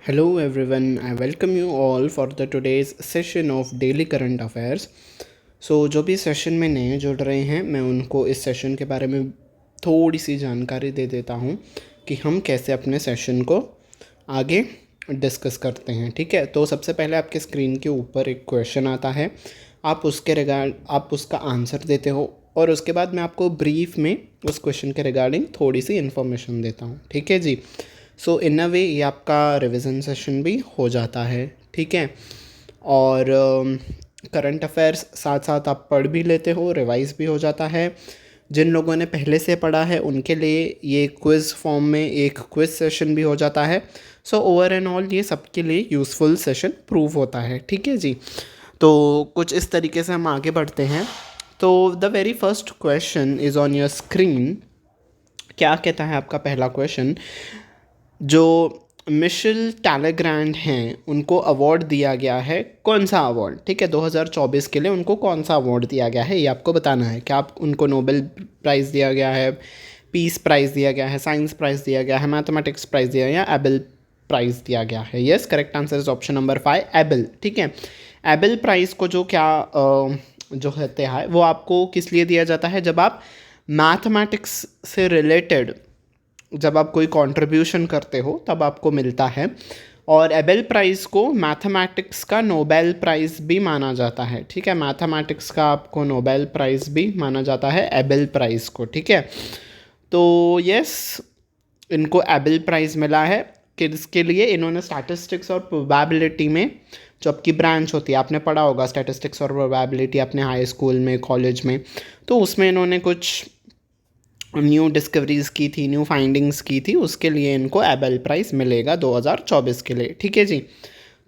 Hello everyone, I welcome you all for the today's session of Daily Current Affairs. जो भी session में नए जुड़ रहे हैं मैं उनको इस सेशन के बारे में थोड़ी सी जानकारी दे देता हूँ कि हम कैसे अपने सेशन को आगे डिस्कस करते हैं। ठीक है, तो सबसे पहले आपके स्क्रीन के ऊपर एक क्वेश्चन आता है, आप उसका आंसर देते हो और उसके बाद मैं आपको ब्रीफ में उस क्वेश्चन के रिगार्डिंग थोड़ी सी इन्फॉर्मेशन देता हूँ। ठीक है जी। इन अ वे ये आपका रिवीजन सेशन भी हो जाता है। ठीक है, और करंट अफेयर्स साथ साथ आप पढ़ भी लेते हो, रिवाइज भी हो जाता है। जिन लोगों ने पहले से पढ़ा है उनके लिए ये क्विज़ फॉर्म में एक क्विज़ सेशन भी हो जाता है। ओवर एंड ऑल ये सबके लिए यूज़फुल सेशन प्रूव होता है। ठीक है जी, तो कुछ इस तरीके से हम आगे बढ़ते हैं। तो the very first question is on your screen. क्या कहता है आपका पहला क्वेश्चन? जो मिशेल टैलेग्रैंड हैं उनको अवार्ड दिया गया है, कौन सा अवार्ड? ठीक है, 2024 के लिए उनको कौन सा अवार्ड दिया गया है ये आपको बताना है। क्या आप उनको नोबेल प्राइज़ दिया गया है, पीस प्राइज़ दिया गया है, साइंस प्राइज़ दिया गया है, मैथमेटिक्स प्राइज़ दिया गया, या एबल प्राइज़ दिया गया है? Yes, correct answer is option number 5, able. ठीक है, एबल प्राइज़ को जो कहते हैं वो आपको किस लिए दिया जाता है? जब आप मैथमेटिक्स से रिलेटेड जब आप कोई कंट्रीब्यूशन करते हो तब आपको मिलता है। और एबेल प्राइज़ को मैथमेटिक्स का नोबेल प्राइज़ भी माना जाता है। ठीक है, मैथमेटिक्स का आपको नोबेल प्राइज़ भी माना जाता है एबेल प्राइज़ को। ठीक है, तो यस, इनको एबेल प्राइज़ मिला है। किसके लिए? इन्होंने स्टैटिस्टिक्स और प्रोबेबिलिटी में जो आपकी ब्रांच होती है, आपने पढ़ा होगा स्टैटिस्टिक्स और प्रोबेबिलिटी अपने हाई स्कूल में, कॉलेज में, तो उसमें इन्होंने कुछ न्यू डिस्कवरीज़ की थी, न्यू फाइंडिंग्स की थी, उसके लिए इनको एबेल प्राइज़ मिलेगा 2024 के लिए। ठीक है जी,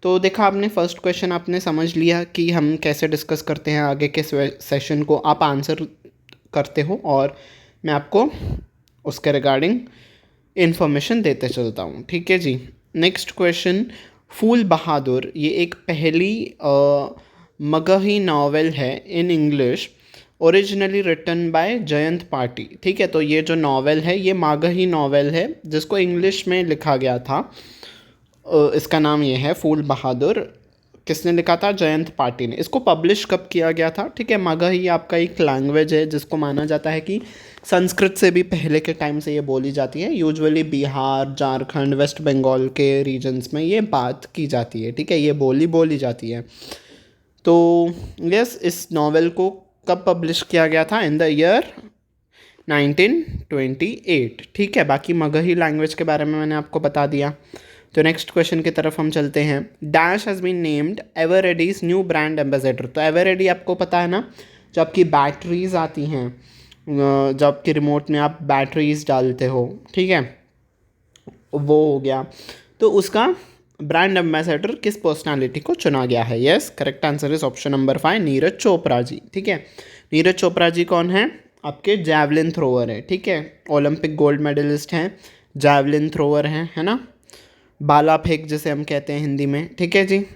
तो देखा आपने फर्स्ट क्वेश्चन आपने समझ लिया कि हम कैसे डिस्कस करते हैं आगे के सेशन को। आप आंसर करते हो और मैं आपको उसके रिगार्डिंग इन्फॉर्मेशन देते चलता हूँ। ठीक है जी, नेक्स्ट क्वेश्चन, फूल बहादुर ये एक पहली मगही नावल है in English, originally written by Jayant पार्टी। ठीक है, तो ये जो नावल है ये मगही नावल है जिसको इंग्लिश में लिखा गया था। इसका नाम ये है फूल बहादुर। किसने लिखा था? जयंत पार्टी ने। इसको पब्लिश कब किया गया था? ठीक है, मगही आपका एक लैंग्वेज है जिसको माना जाता है कि संस्कृत से भी पहले के टाइम से ये बोली जाती है। यूजुअली बिहार, झारखंड, वेस्ट बंगाल के रीजन्स में ये बात की जाती है। ठीक है, ये बोली जाती है। तो यस, इस नावल को कब पब्लिश किया गया था? In the year 1928। ठीक है, बाकी मगही लैंग्वेज के बारे में मैंने आपको बता दिया। तो नेक्स्ट क्वेश्चन की तरफ हम चलते हैं। Dash has been named Eveready's new brand ambassador. तो एवररेडी आपको पता है ना, जो आपकी बैटरीज आती हैं, जो आपके रिमोट में आप बैटरीज डालते हो, ठीक है, वो हो गया। तो उसका ब्रांड एम्बेसडर किस पर्सनालिटी को चुना गया है? Yes, correct answer is option number 5, Neeraj Chopra ji. ठीक है, नीरज चोपड़ा जी कौन है? आपके जैवलिन थ्रोअर है। ठीक है, ओलंपिक गोल्ड मेडलिस्ट हैं, जैवलिन थ्रोअर हैं, है ना, बाला फेंक जिसे हम कहते हैं हिंदी में। ठीक है जी,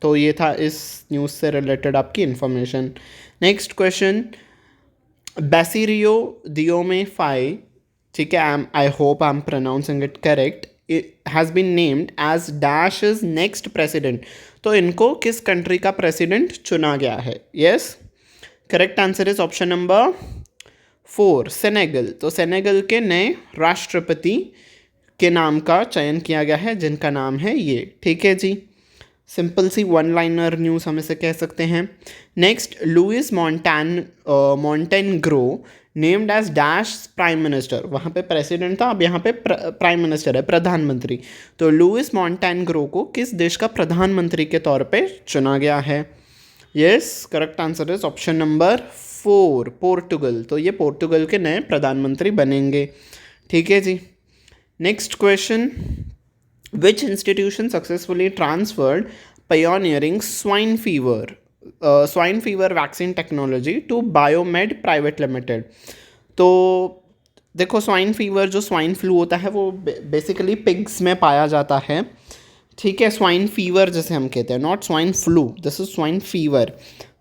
तो ये था इस न्यूज़ से रिलेटेड आपकी information. Next question, Bassirou Diomaye Faye, ठीक है, I hope I am pronouncing it correct, has been named as dash is next president. तो इनको किस कंट्री का प्रेसिडेंट चुना गया है? Yes, correct answer is option number 4, Senegal. तो सेनेगल के नए राष्ट्रपति के नाम का चयन किया गया है जिनका नाम है ये। ठीक है जी, सिंपल सी वन लाइनर न्यूज़ हम इसे कह सकते हैं। Next, Luis Montenegro named as dash prime minister. वहाँ पे प्रेसिडेंट था, अब यहाँ पे प्राइम मिनिस्टर है, प्रधानमंत्री। तो लुइस मॉन्टेनग्रो को किस देश का प्रधानमंत्री के तौर पे चुना गया है? Yes, correct answer is option number 4, Portugal. तो ये पोर्टुगल के नए प्रधानमंत्री बनेंगे। ठीक है जी, next question, which institution successfully transferred pioneering swine fever vaccine technology to Biomed private limited. तो देखो, स्वाइन फीवर जो स्वाइन फ्लू होता है वो बेसिकली पिग्स में पाया जाता है। ठीक है, स्वाइन फीवर जैसे हम कहते हैं, not swine flu, this is swine fever.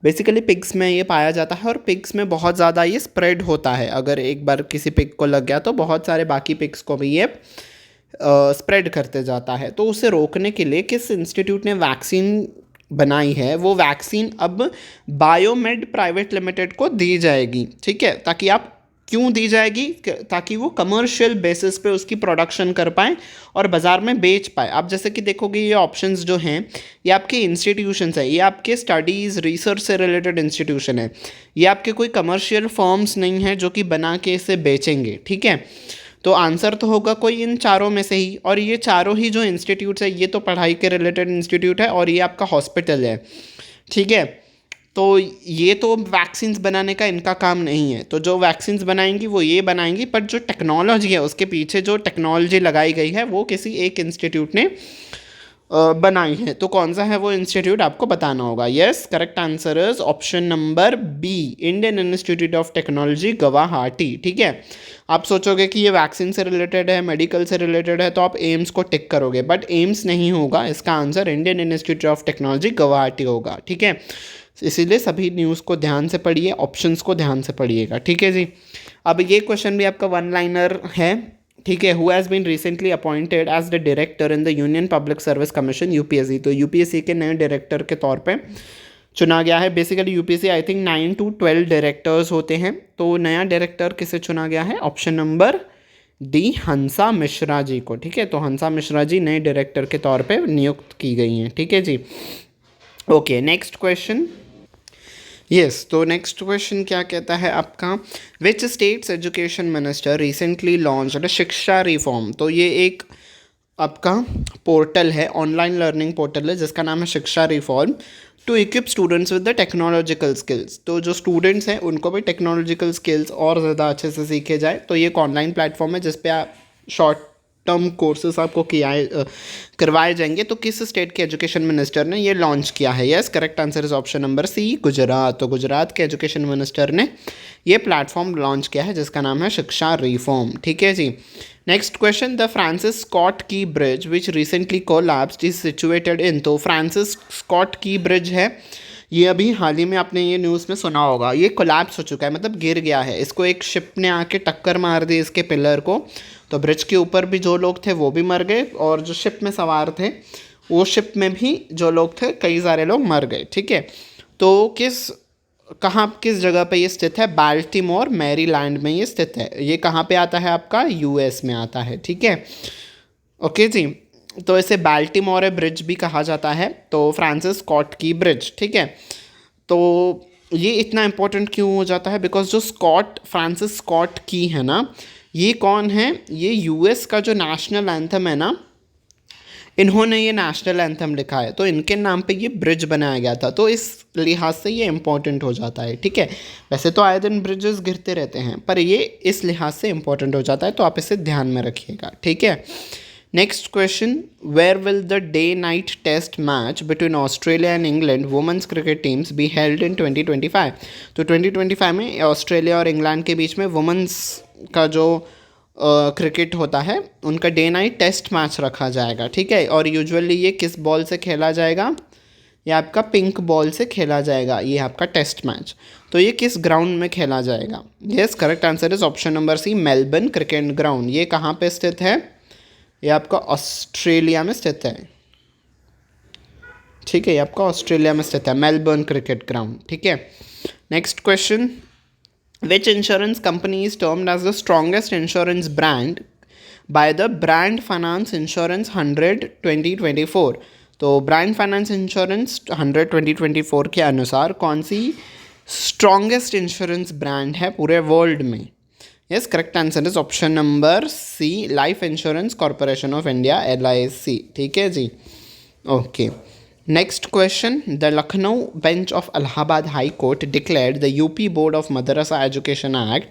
Basically pigs में ये पाया जाता है और पिग्स में बहुत ज़्यादा ये स्प्रेड होता है। अगर एक बार किसी पिग को लग गया तो बहुत सारे बाकी पिग्स को भी ये स्प्रेड करते जाता है। तो उसे रोकने के लिए किस इंस्टीट्यूट ने वैक्सीन बनाई है, वो वैक्सीन अब बायोमेड प्राइवेट लिमिटेड को दी जाएगी, ठीक है। ताकि आप क्यों दी जाएगी, ताकि वो कमर्शियल बेसिस पे उसकी प्रोडक्शन कर पाएँ और बाज़ार में बेच पाए। आप जैसे कि देखोगे ये ऑप्शंस जो हैं ये आपके इंस्टीट्यूशंस है, ये आपके स्टडीज़ रिसर्च से रिलेटेड इंस्टीट्यूशन है, ये आपके कोई कमर्शियल फर्म्स नहीं है जो कि बना के इसे बेचेंगे, ठीक है। तो आंसर तो होगा कोई इन चारों में से ही, और ये चारों ही जो इंस्टीट्यूट्स है ये तो पढ़ाई के रिलेटेड इंस्टीट्यूट है और ये आपका हॉस्पिटल है, ठीक है। तो ये तो वैक्सीन्स बनाने का इनका काम नहीं है, तो जो वैक्सीन्स बनाएंगी वो ये बनाएंगी, पर जो टेक्नोलॉजी है उसके पीछे जो टेक्नोलॉजी लगाई गई है वो किसी एक इंस्टीट्यूट ने बनाई है। तो कौन सा है वो इंस्टीट्यूट आपको बताना होगा। Yes, correct answer is option number B, Indian Institute of Technology Guwahati, ठीक है। आप सोचोगे कि ये वैक्सीन से रिलेटेड है, मेडिकल से रिलेटेड है, तो आप एम्स को टिक करोगे, बट एम्स नहीं होगा, इसका answer Indian Institute of Technology Guwahati होगा, ठीक है। इसीलिए सभी न्यूज़ को ध्यान से पढ़िए, ऑप्शंस को ध्यान से पढ़िएगा, ठीक है जी। अब ये क्वेश्चन भी आपका वन लाइनर है, ठीक है। Who has been recently appointed as the director in the Union Public Service Commission UPSC, तो यूपीएससी के नए डायरेक्टर के तौर पे चुना गया है। Basically UPSC I think 9 to 12 directors होते हैं, तो नया डायरेक्टर किसे चुना गया है, option number D, Hansa Mishra ji को, ठीक है। तो हंसा मिश्रा जी नए डायरेक्टर के तौर पे नियुक्त की गई हैं, ठीक है जी। Okay, next question. यस, तो नेक्स्ट क्वेश्चन क्या कहता है आपका, which state's education minister recently launched Shiksha reform, तो ये एक आपका पोर्टल है, ऑनलाइन लर्निंग पोर्टल है जिसका नाम है Shiksha reform, to equip students with the technological skills. तो जो स्टूडेंट्स हैं उनको भी टेक्नोलॉजिकल स्किल्स और ज़्यादा अच्छे से सीखे जाए। तो ये एक ऑनलाइन प्लेटफॉर्म है जिस पे आप शॉर्ट टर्म कोर्सेस आपको करवाए जाएंगे। तो किस स्टेट के एजुकेशन मिनिस्टर ने ये लॉन्च किया है। Yes, correct answer is option number C, Gujarat. तो गुजरात के एजुकेशन मिनिस्टर ने ये प्लेटफॉर्म लॉन्च किया है जिसका नाम है शिक्षा रिफॉर्म, ठीक है जी। Next question, the Francis Scott Key bridge which recently collapsed is situated in, तो फ्रांसिस स्कॉट की ब्रिज है, ये अभी हाल ही में आपने ये न्यूज़ में सुना होगा, ये कोलैप्स हो चुका है, मतलब गिर गया है। इसको एक शिप ने आके टक्कर मार दी इसके पिलर को, तो ब्रिज के ऊपर भी जो लोग थे वो भी मर गए, और जो शिप में सवार थे वो शिप में भी जो लोग थे कई सारे लोग मर गए, ठीक है। तो किस जगह पे ये स्थित है, बाल्टीमोर मैरीलैंड में ये स्थित है। ये कहाँ पे आता है आपका, यूएस में आता है, ठीक है। ओके जी, तो इसे बाल्टीमोर ब्रिज भी कहा जाता है, तो फ्रांसिस स्कॉट की ब्रिज, ठीक है। तो ये इतना इम्पोर्टेंट क्यों हो जाता है, बिकॉज जो फ्रांसिस स्कॉट की है ना, ये कौन है, ये यूएस का जो नेशनल एंथम है ना, इन्होंने ये नेशनल एंथम लिखा है, तो इनके नाम पे ये ब्रिज बनाया गया था, तो इस लिहाज से ये इम्पोर्टेंट हो जाता है, ठीक है। वैसे तो आए दिन ब्रिजेस गिरते रहते हैं, पर ये इस लिहाज से इम्पोर्टेंट हो जाता है, तो आप इसे ध्यान में रखिएगा, ठीक है। Next question, where will the day night test match between Australia and England women's cricket teams be held in 2025, तो 2025 में ऑस्ट्रेलिया और इंग्लैंड के बीच में वुमेंस का जो क्रिकेट होता है उनका डे नाइट टेस्ट मैच रखा जाएगा, ठीक है। और यूजुअली ये किस बॉल से खेला जाएगा, ये आपका पिंक बॉल से खेला जाएगा, ये आपका टेस्ट मैच। तो ये किस ग्राउंड में खेला जाएगा। Yes, correct answer is option number C, Melbourne cricket ground. ये कहाँ पे स्थित है, ये आपका ऑस्ट्रेलिया में स्थित है, ठीक है। ये आपका ऑस्ट्रेलिया में स्थित है, मेलबर्न क्रिकेट ग्राउंड, ठीक है। Next question, which insurance company is termed as the strongest insurance brand by the Brand Finance Insurance 100 2024, तो ब्रांड फाइनेंस इंश्योरेंस 100 2024 के अनुसार कौन सी स्ट्रॉन्गेस्ट इंश्योरेंस ब्रांड है पूरे वर्ल्ड में। Yes, correct answer is option number C, life insurance corporation of India, LIC, ठीक है जी। ओके, next question, the Lucknow bench of Allahabad High Court declared the UP Board of Madrasa Education Act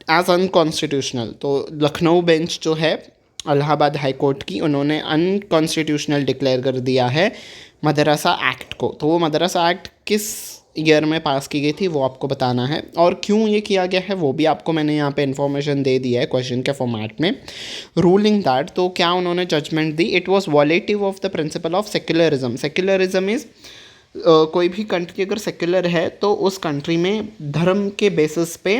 as unconstitutional, तो Lucknow bench जो है Allahabad high court की, उन्होंने unconstitutional declare कर दिया है मदरसा एक्ट को। तो वो मदरसा एक्ट किस ईयर में पास की गई थी वो आपको बताना है, और क्यों ये किया गया है वो भी आपको मैंने यहाँ पे इन्फॉर्मेशन दे दिया है क्वेश्चन के फॉर्मेट में। रूलिंग दैट, तो क्या उन्होंने जजमेंट दी, it was violative of the principle of secularism. Secularism is कोई भी कंट्री अगर सेक्युलर है तो उस कंट्री में धर्म के बेसिस पे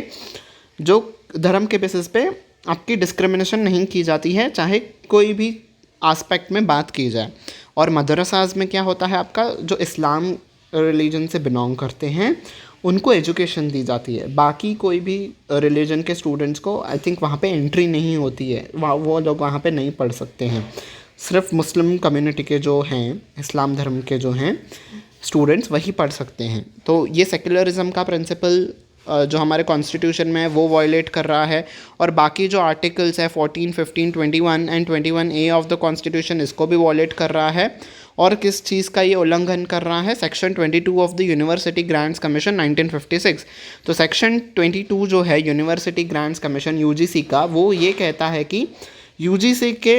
आपकी डिस्क्रिमिनेशन नहीं की जाती है, चाहे कोई भी आस्पेक्ट में बात की जाए। और मदरसाज में क्या होता है, आपका जो इस्लाम रिलीजन से बिलोंग करते हैं उनको एजुकेशन दी जाती है। बाकी कोई भी रिलीजन के स्टूडेंट्स को आई थिंक वहाँ पे एंट्री नहीं होती है, वो लोग वहाँ पे नहीं पढ़ सकते हैं। सिर्फ मुस्लिम कम्युनिटी के जो हैं, इस्लाम धर्म के जो हैं स्टूडेंट्स, वही पढ़ सकते हैं। तो ये सेक्युलरिज्म का प्रिंसिपल जो हमारे कॉन्स्टिट्यूशन में है वो वायलेट कर रहा है। और बाकी जो आर्टिकल्स है 14, 15, 21 and 21A of the constitution, इसको भी वायलेट कर रहा है। और किस चीज़ का ये उल्लंघन कर रहा है, section 22 of the university grants commission 1956। तो सेक्शन 22 जो है यूनिवर्सिटी ग्रांट्स कमीशन यूजीसी का, वो ये कहता है कि यूजीसी के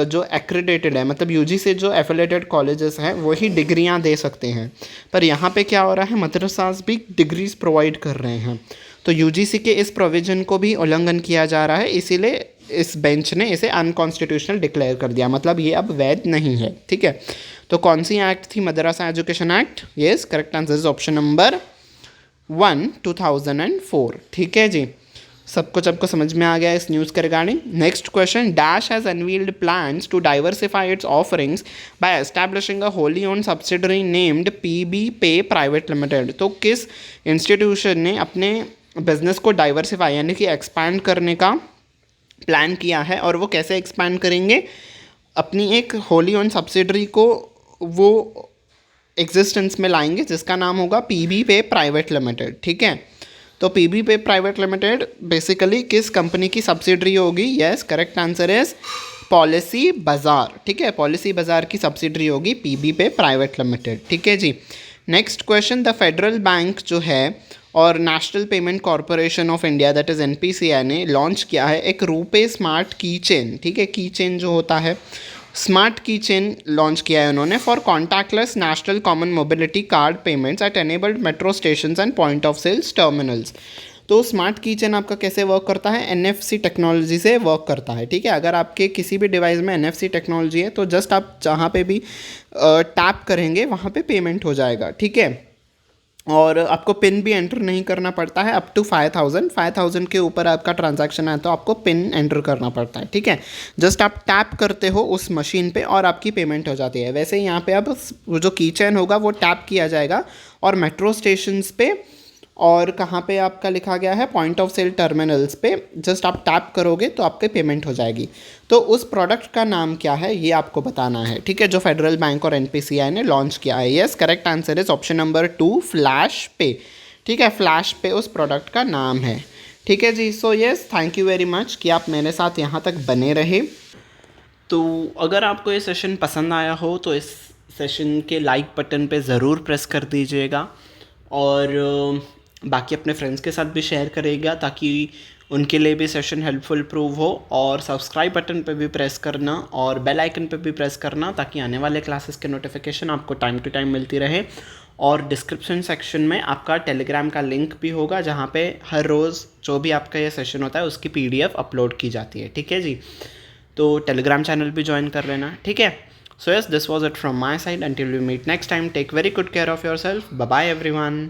जो एक्रेडिटेड है, मतलब यूजीसी जो एफिलेटेड कॉलेजेस हैं वही डिग्रियां दे सकते हैं। पर यहाँ पे क्या हो रहा है, मदरसास भी डिग्रीज प्रोवाइड कर रहे हैं। तो यूजीसी के इस प्रोविज़न को भी उल्लंघन किया जा रहा है, इसीलिए इस बेंच ने इसे अनकॉन्स्टिट्यूशनल डिक्लेयर कर दिया, मतलब ये अब वैध नहीं है। ठीक है, तो कौन सी एक्ट थी, मदरसा education act. Yes, correct answer is option number 1, 2004। ठीक है जी, सब कुछ आपको समझ में आ गया इस न्यूज़ के regarding. Next question, dash has unveiled plans to diversify its offerings by establishing a wholly own subsidiary named PB pay private limited. तो किस इंस्टीट्यूशन ने अपने बिजनेस को डाइवर्सिफाई यानी कि एक्सपैंड करने का प्लान किया है, और वो कैसे एक्सपैंड करेंगे, अपनी एक होली ओन सब्सिडरी को वो एग्जिस्टेंस में लाएंगे जिसका नाम होगा पीबी पे प्राइवेट लिमिटेड। ठीक है, तो PB pay private limited basically किस कंपनी की सब्सिडरी होगी। Yes, correct answer is policy बाजार। ठीक है, पॉलिसी बाजार की सब्सिडरी होगी पीबी पे प्राइवेट लिमिटेड। ठीक है जी, next question, the federal bank जो है और national payment corporation of India that is NPCI ने लॉन्च किया है एक रूपे स्मार्ट की चेन। ठीक है, की चेन जो होता है, स्मार्ट की चेन लॉन्च किया है उन्होंने for contactless national common mobility card payments at enabled metro station and point of sales terminals. तो स्मार्ट की चेन आपका कैसे वर्क करता है, एनएफसी टेक्नोलॉजी से वर्क करता है। ठीक है, अगर आपके किसी भी डिवाइस में एनएफसी टेक्नोलॉजी है तो जस्ट आप जहाँ पे भी टैप करेंगे वहाँ पे पेमेंट हो जाएगा। ठीक है, और आपको पिन भी एंटर नहीं करना पड़ता है। अप टू 5000 के ऊपर आपका ट्रांजैक्शन है तो आपको पिन एंटर करना पड़ता है। ठीक है, जस्ट आप टैप करते हो उस मशीन पे और आपकी पेमेंट हो जाती है। वैसे ही यहाँ पे अब वो जो की चेन होगा वो टैप किया जाएगा और मेट्रो स्टेशंस पे और कहाँ पे आपका लिखा गया है पॉइंट ऑफ सेल टर्मिनल्स पे जस्ट आप टैप करोगे तो आपके पेमेंट हो जाएगी। तो उस प्रोडक्ट का नाम क्या है ये आपको बताना है। ठीक है, जो फेडरल बैंक और एनपीसीआई ने लॉन्च किया है। Yes, correct answer is option number 2, flash पे। ठीक है, फ्लैश पे उस प्रोडक्ट का नाम है। ठीक है जी, so yes, thank you very much कि आप मेरे साथ यहाँ तक बने रहे। तो अगर आपको ये सेशन पसंद आया हो तो इस सेशन के लाइक बटन पे ज़रूर प्रेस कर दीजिएगा और बाकी अपने फ्रेंड्स के साथ भी शेयर करेगा ताकि उनके लिए भी सेशन हेल्पफुल प्रूव हो। और सब्सक्राइब बटन पे भी प्रेस करना और बेल आइकन पे भी प्रेस करना ताकि आने वाले क्लासेस के नोटिफिकेशन आपको टाइम टू टाइम मिलती रहे। और डिस्क्रिप्शन सेक्शन में आपका टेलीग्राम का लिंक भी होगा जहाँ पे हर रोज़ जो भी आपका ये सेशन होता है उसकी PDF अपलोड की जाती है। ठीक है जी, तो टेलीग्राम चैनल भी ज्वाइन कर लेना। ठीक है, so yes, this was it from my side. Until we meet next time, take very good care of your self. Bye bye everyone.